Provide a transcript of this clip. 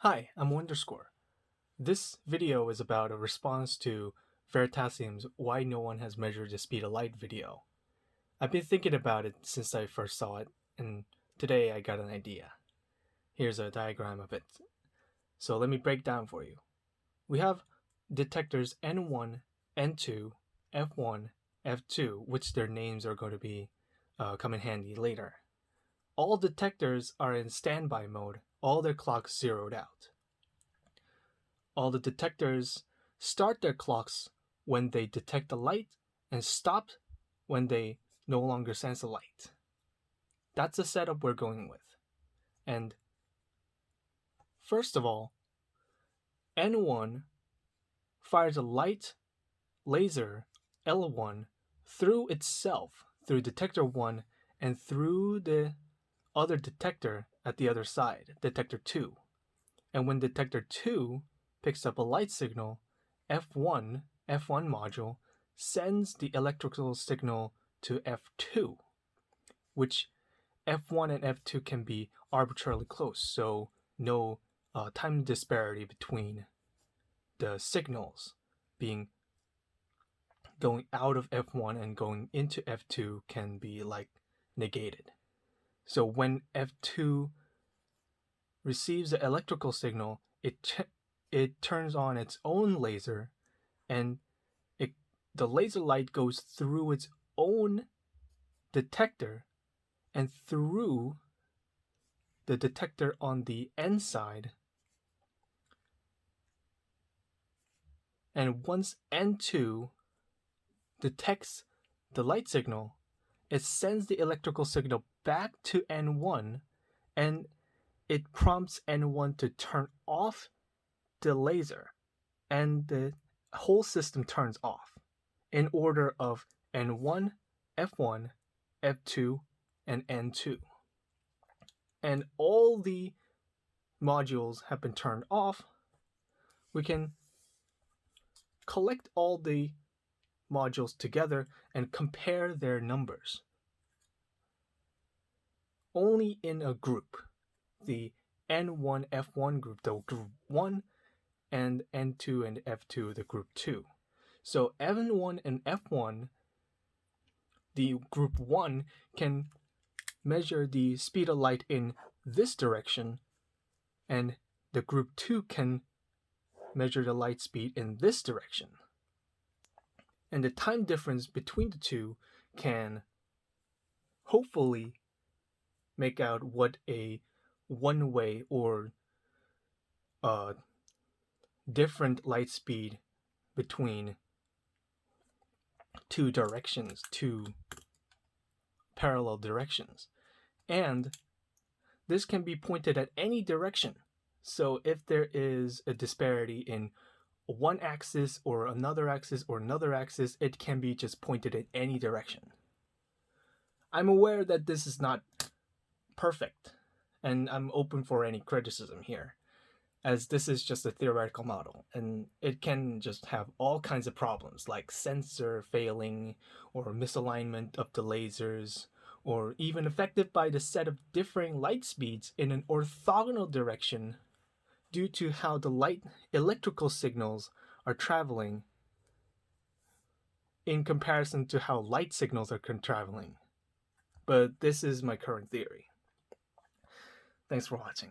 Hi, I'm Wonderscore. This video is about a response to Veritasium's Why No One Has Measured the Speed of Light video. I've been thinking about it since I first saw it, and today I got an idea. Here's a diagram of it. So let me break down for you. We have detectors N1, N2, F1, F2, which their names are going to be come in handy later. All detectors are in standby mode, all their clocks zeroed out. All the detectors start their clocks when they detect the light and stop when they no longer sense the light. That's the setup we're going with. And first of all, N1 fires a light laser L1 through itself, through detector 1, and through the other detector at the other side, detector 2. And when detector 2 picks up a light signal, F1 module sends the electrical signal to F2, which F1 and F2 can be arbitrarily close, so no time disparity between the signals being going out of F1 and going into F2 can be negated. So when F2 receives the electrical signal, it turns on its own laser, and the laser light goes through its own detector and through the detector on the N side. And once N2 detects the light signal, it sends the electrical signal back to N1, and it prompts N1 to turn off the laser, and the whole system turns off in order of N1, F1, F2, and N2. And all the modules have been turned off. We can collect all the modules together and compare their numbers. Only in a group, the N1, F1 group, the group 1, and N2 and F2, the group 2. So N1 and F1, the group 1 can measure the speed of light in this direction, and the group 2 can measure the light speed in this direction. And the time difference between the two can hopefully make out what a one-way or different light speed between two directions, two parallel directions. And this can be pointed at any direction. So if there is a disparity in one axis or another axis or another axis, it can be just pointed in any direction. I'm aware that this is not perfect, and I'm open for any criticism here, as this is just a theoretical model, and it can just have all kinds of problems like sensor failing or misalignment of the lasers, or even affected by the set of differing light speeds in an orthogonal direction due to how the electrical signals are traveling in comparison to how light signals are traveling. But this is my current theory. Thanks for watching.